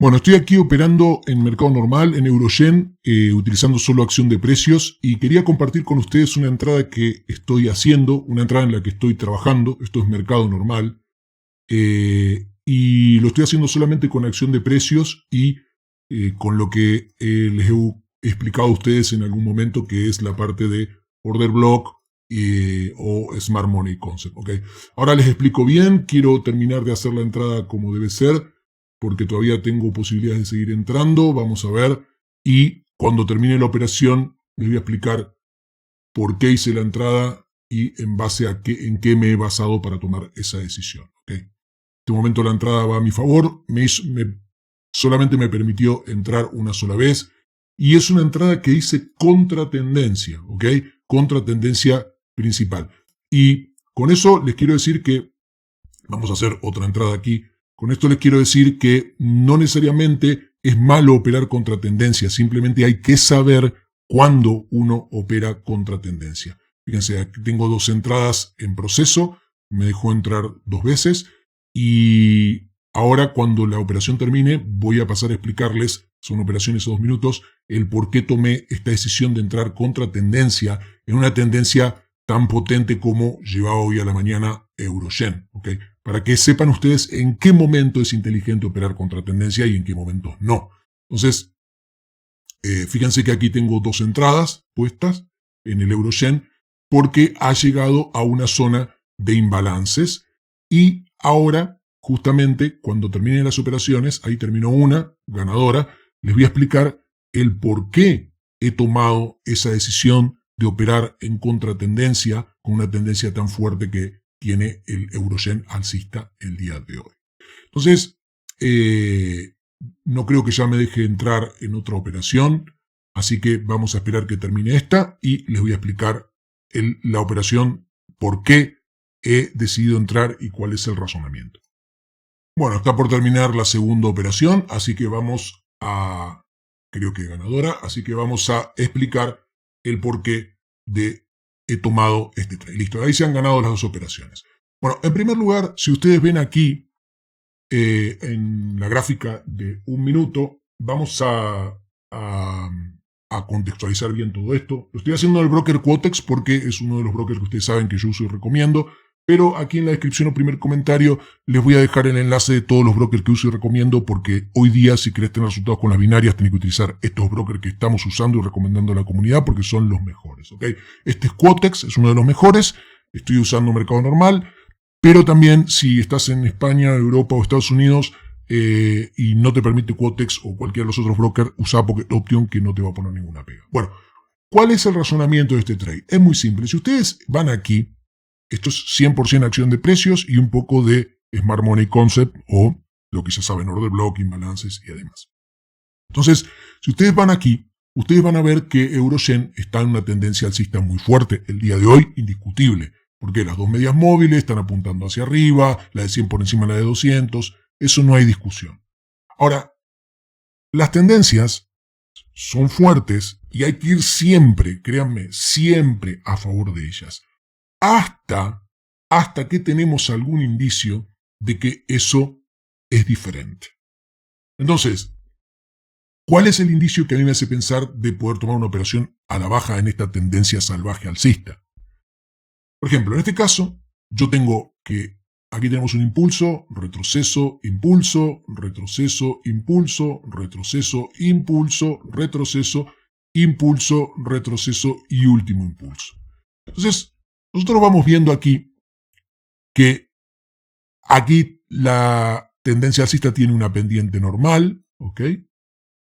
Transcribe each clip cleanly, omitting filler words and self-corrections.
Bueno, estoy aquí operando en mercado normal, en Eurogen, utilizando solo acción de precios y quería compartir con ustedes una entrada que estoy haciendo, una entrada en la que estoy trabajando. Esto es mercado normal y lo estoy haciendo solamente con acción de precios y con lo que les he explicado a ustedes en algún momento, que es la parte de order block o Smart Money Concept. ¿Okay? Ahora les explico bien, quiero terminar de hacer la entrada como debe ser, porque todavía tengo posibilidades de seguir entrando, vamos a ver, y cuando termine la operación les voy a explicar por qué hice la entrada y en base a en qué me he basado para tomar esa decisión. ¿Okay? En este momento la entrada va a mi favor, solamente me permitió entrar una sola vez, y es una entrada que hice contra tendencia, ¿ok? Contra tendencia principal. Y con eso les quiero decir que, vamos a hacer otra entrada aquí. Con esto les quiero decir que no necesariamente es malo operar contra tendencia, simplemente hay que saber cuándo uno opera contra tendencia. Fíjense, aquí tengo dos entradas en proceso, me dejó entrar dos veces y ahora cuando la operación termine voy a pasar a explicarles, son operaciones de 2 minutos, el por qué tomé esta decisión de entrar contra tendencia en una tendencia tan potente como llevaba hoy a la mañana Eurogen, ¿ok? Para que sepan ustedes en qué momento es inteligente operar contra tendencia y en qué momentos no. Entonces, fíjense que aquí tengo dos entradas puestas en el Eurogen porque ha llegado a una zona de imbalances y ahora, justamente, cuando terminen las operaciones, ahí terminó una ganadora, les voy a explicar el por qué he tomado esa decisión de operar en contratendencia con una tendencia tan fuerte que tiene el Eurogen alcista el día de hoy. Entonces, no creo que ya me deje entrar en otra operación, así que vamos a esperar que termine esta y les voy a explicar la operación, por qué he decidido entrar y cuál es el razonamiento. Bueno, está por terminar la segunda operación, así que vamos a, creo que ganadora, así que vamos a explicar el porqué de he tomado este trade. Listo, ahí se han ganado las dos operaciones. Bueno, en primer lugar, si ustedes ven aquí en la gráfica de 1 minuto, vamos a contextualizar bien todo esto. Lo estoy haciendo en el broker Quotex porque es uno de los brokers que ustedes saben que yo uso y recomiendo, pero aquí en la descripción o primer comentario les voy a dejar el enlace de todos los brokers que uso y recomiendo, porque hoy día, si querés tener resultados con las binarias, tenés que utilizar estos brokers que estamos usando y recomendando a la comunidad porque son los mejores. ¿Okay? Este es Quotex, es uno de los mejores. Estoy usando mercado normal, pero también si estás en España, Europa o Estados Unidos y no te permite Quotex o cualquiera de los otros brokers, usa Pocket Option, que no te va a poner ninguna pega. Bueno, ¿cuál es el razonamiento de este trade? Es muy simple. Si ustedes van aquí, esto es 100% acción de precios y un poco de Smart Money Concept o lo que ya saben, order block, imbalances y además. Entonces, si ustedes van aquí, ustedes van a ver que Eurogen está en una tendencia alcista muy fuerte el día de hoy, indiscutible, porque las dos medias móviles están apuntando hacia arriba, la de 100 por encima de la de 200, eso no hay discusión. Ahora, las tendencias son fuertes y hay que ir siempre, créanme, siempre a favor de ellas. Hasta que tenemos algún indicio de que eso es diferente. Entonces, ¿cuál es el indicio que a mí me hace pensar de poder tomar una operación a la baja en esta tendencia salvaje alcista? Por ejemplo, en este caso, yo tengo que aquí tenemos un impulso, retroceso, impulso, retroceso, impulso, retroceso, impulso, retroceso, impulso, retroceso y último impulso. Entonces, nosotros vamos viendo aquí que aquí la tendencia alcista tiene una pendiente normal, ¿ok?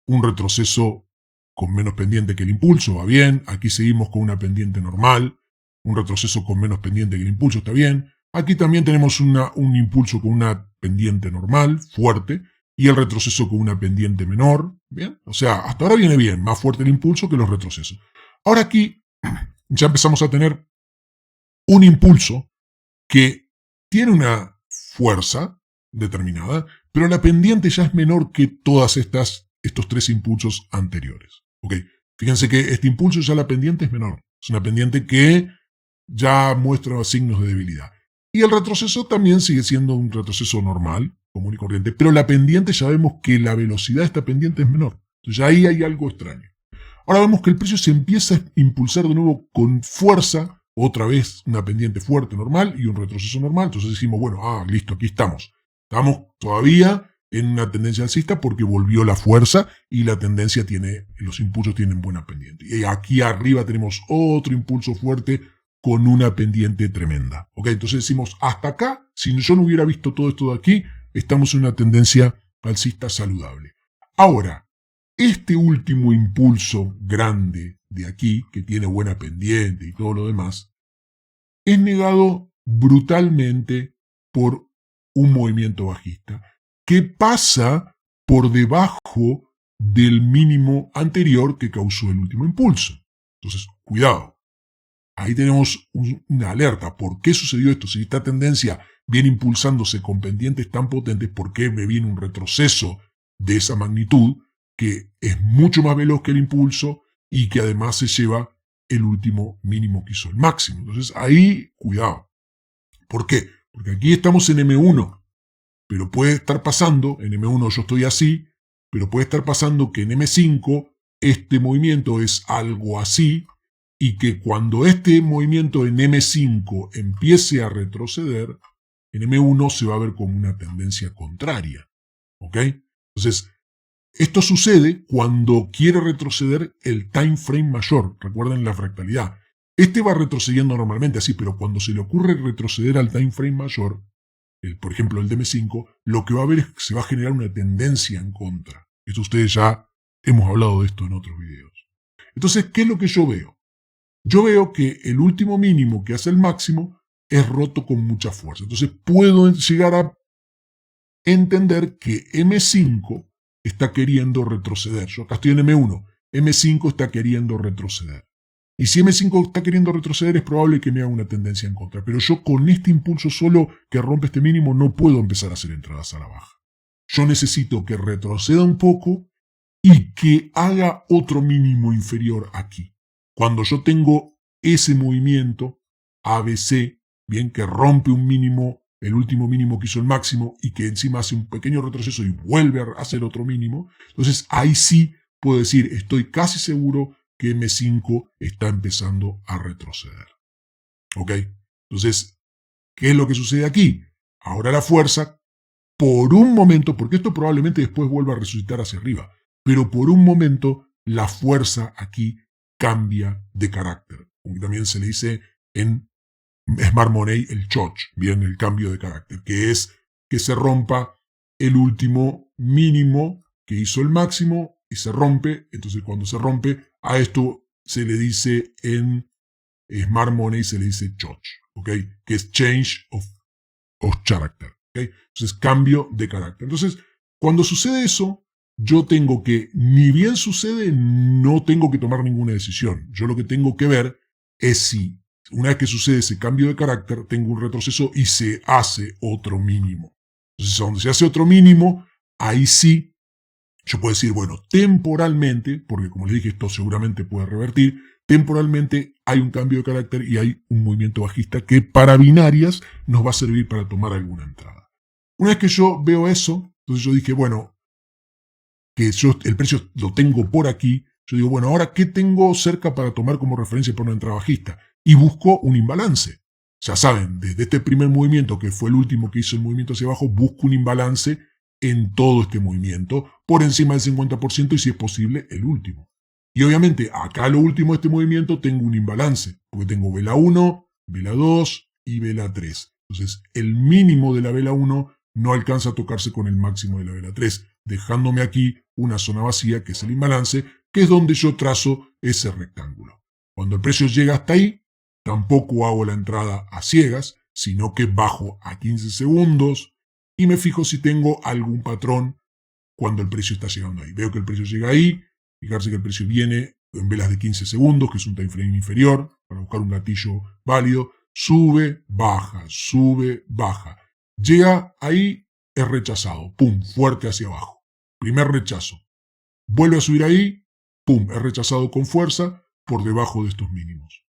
Un retroceso con menos pendiente que el impulso, va bien. Aquí seguimos con una pendiente normal, un retroceso con menos pendiente que el impulso, está bien. Aquí también tenemos un impulso con una pendiente normal, fuerte, y el retroceso con una pendiente menor, ¿bien? O sea, hasta ahora viene bien, más fuerte el impulso que los retrocesos. Ahora aquí ya empezamos a tener un impulso que tiene una fuerza determinada, pero la pendiente ya es menor que todas estos tres impulsos anteriores. ¿Okay? Fíjense que este impulso ya la pendiente es menor. Es una pendiente que ya muestra signos de debilidad. Y el retroceso también sigue siendo un retroceso normal, común y corriente. Pero la pendiente ya vemos que la velocidad de esta pendiente es menor. Entonces ahí hay algo extraño. Ahora vemos que el precio se empieza a impulsar de nuevo con fuerza. Otra vez una pendiente fuerte normal y un retroceso normal. Entonces decimos, bueno, listo, aquí estamos. Estamos todavía en una tendencia alcista porque volvió la fuerza y la tendencia los impulsos tienen buena pendiente. Y aquí arriba tenemos otro impulso fuerte con una pendiente tremenda. ¿Ok? Entonces decimos, hasta acá, si yo no hubiera visto todo esto de aquí, estamos en una tendencia alcista saludable. Ahora, este último impulso grande de aquí, que tiene buena pendiente y todo lo demás, es negado brutalmente por un movimiento bajista que pasa por debajo del mínimo anterior que causó el último impulso. Entonces, cuidado. Ahí tenemos una alerta. ¿Por qué sucedió esto? Si esta tendencia viene impulsándose con pendientes tan potentes, ¿por qué me viene un retroceso de esa magnitud que es mucho más veloz que el impulso y que además se lleva el último mínimo que hizo el máximo? Entonces ahí, cuidado. ¿Por qué? Porque aquí estamos en M1, pero puede estar pasando, en M1 yo estoy así, pero puede estar pasando que en M5 este movimiento es algo así, y que cuando este movimiento en M5 empiece a retroceder, en M1 se va a ver como una tendencia contraria. ¿Ok? Entonces, esto sucede cuando quiere retroceder el time frame mayor. Recuerden la fractalidad. Este va retrocediendo normalmente así, pero cuando se le ocurre retroceder al time frame mayor, por ejemplo el de M5, lo que va a haber es que se va a generar una tendencia en contra. Esto ustedes ya hemos hablado de esto en otros videos. Entonces, ¿qué es lo que yo veo? Yo veo que el último mínimo que hace el máximo es roto con mucha fuerza. Entonces puedo llegar a entender que M5 está queriendo retroceder. Yo acá estoy en M1. M5 está queriendo retroceder. Y si M5 está queriendo retroceder, es probable que me haga una tendencia en contra. Pero yo con este impulso solo que rompe este mínimo no puedo empezar a hacer entradas a la baja. Yo necesito que retroceda un poco y que haga otro mínimo inferior aquí. Cuando yo tengo ese movimiento ABC, bien, que rompe un mínimo, el último mínimo que hizo el máximo, y que encima hace un pequeño retroceso y vuelve a hacer otro mínimo, entonces ahí sí puedo decir, estoy casi seguro que M5 está empezando a retroceder. ¿Ok? Entonces, ¿qué es lo que sucede aquí? Ahora la fuerza, por un momento, porque esto probablemente después vuelva a resucitar hacia arriba, pero por un momento la fuerza aquí cambia de carácter. Como también se le dice en Smart Money el choch, bien, el cambio de carácter, que es que se rompa el último mínimo que hizo el máximo y se rompe. Entonces cuando se rompe, a esto se le dice en Smart Money, se le dice choch, ¿ok? Que es change of character, ¿ok? Entonces cambio de carácter. Entonces cuando sucede eso, yo tengo que, ni bien sucede, no tengo que tomar ninguna decisión. Yo lo que tengo que ver es si, una vez que sucede ese cambio de carácter, tengo un retroceso y se hace otro mínimo. Entonces, donde se hace otro mínimo, ahí sí, yo puedo decir, bueno, temporalmente, porque como les dije, esto seguramente puede revertir, temporalmente hay un cambio de carácter y hay un movimiento bajista que para binarias nos va a servir para tomar alguna entrada. Una vez que yo veo eso, entonces yo dije, bueno, que yo el precio lo tengo por aquí, yo digo, bueno, ahora ¿qué tengo cerca para tomar como referencia para una entrada bajista? Y busco un imbalance. Ya saben, desde este primer movimiento, que fue el último que hizo el movimiento hacia abajo, busco un imbalance en todo este movimiento, por encima del 50% y si es posible, el último. Y obviamente, acá lo último de este movimiento tengo un imbalance, porque tengo vela 1, vela 2 y vela 3. Entonces, el mínimo de la vela 1 no alcanza a tocarse con el máximo de la vela 3, dejándome aquí una zona vacía que es el imbalance, que es donde yo trazo ese rectángulo. Cuando el precio llega hasta ahí, tampoco hago la entrada a ciegas, sino que bajo a 15 segundos y me fijo si tengo algún patrón cuando el precio está llegando ahí. Veo que el precio llega ahí, fijarse que el precio viene en velas de 15 segundos, que es un time frame inferior, para buscar un gatillo válido, sube, baja, llega ahí, es rechazado, pum, fuerte hacia abajo. Primer rechazo. Vuelve a subir ahí, pum, es rechazado con fuerza por debajo de estos mínimos.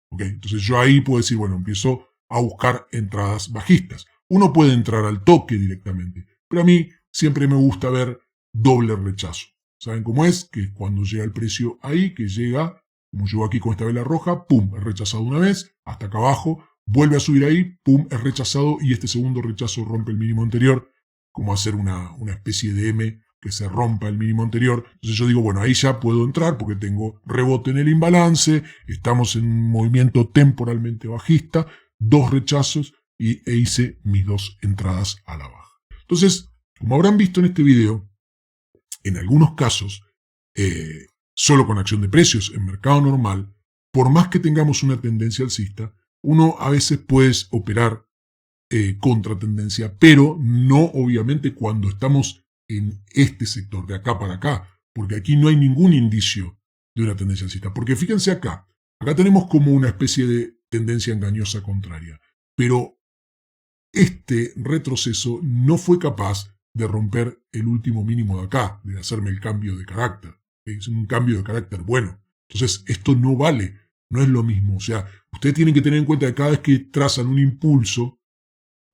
¿Ok? Entonces yo ahí puedo decir, bueno, empiezo a buscar entradas bajistas. Uno puede entrar al toque directamente, pero a mí siempre me gusta ver doble rechazo. ¿Saben cómo es? Que cuando llega el precio ahí, que llega, como llegó aquí con esta vela roja, pum, es rechazado una vez, hasta acá abajo, vuelve a subir ahí, pum, es rechazado y este segundo rechazo rompe el mínimo anterior, como hacer una especie de M que se rompa el mínimo anterior. Entonces yo digo, bueno, ahí ya puedo entrar porque tengo rebote en el imbalance, estamos en un movimiento temporalmente bajista, 2 rechazos e hice mis 2 entradas a la baja. Entonces, como habrán visto en este video, en algunos casos, solo con acción de precios en mercado normal, por más que tengamos una tendencia alcista, uno a veces puede operar contra tendencia, pero no obviamente cuando estamos en este sector, de acá para acá, porque aquí no hay ningún indicio de una tendencia alcista. Porque fíjense acá tenemos como una especie de tendencia engañosa contraria, pero este retroceso no fue capaz de romper el último mínimo de acá, de hacerme el cambio de carácter. Es un cambio de carácter bueno. Entonces, esto no vale, no es lo mismo. O sea, ustedes tienen que tener en cuenta que cada vez que trazan un impulso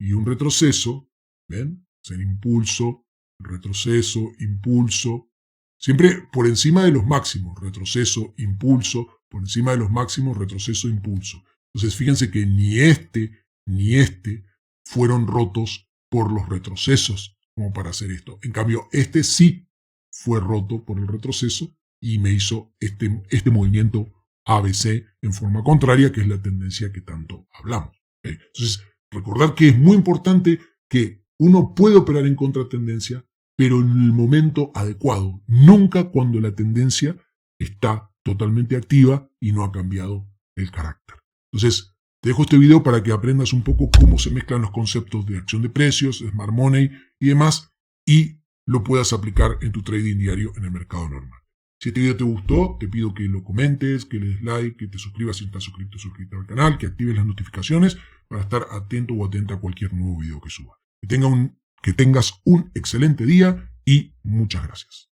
y un retroceso, ¿ven? O sea, el impulso, retroceso, impulso, siempre por encima de los máximos, retroceso, impulso, por encima de los máximos, retroceso, impulso. Entonces, fíjense que ni este fueron rotos por los retrocesos como para hacer esto. En cambio, este sí fue roto por el retroceso y me hizo este movimiento ABC en forma contraria, que es la tendencia que tanto hablamos. ¿Okay? Entonces, recordar que es muy importante que uno puede operar en contratendencia, pero en el momento adecuado, nunca cuando la tendencia está totalmente activa y no ha cambiado el carácter. Entonces, te dejo este video para que aprendas un poco cómo se mezclan los conceptos de acción de precios, Smart Money y demás, y lo puedas aplicar en tu trading diario en el mercado normal. Si este video te gustó, te pido que lo comentes, que le des like, que te suscribas si estás suscrito al canal, que actives las notificaciones para estar atento o atenta a cualquier nuevo video que suba. Que tengas un excelente día y muchas gracias.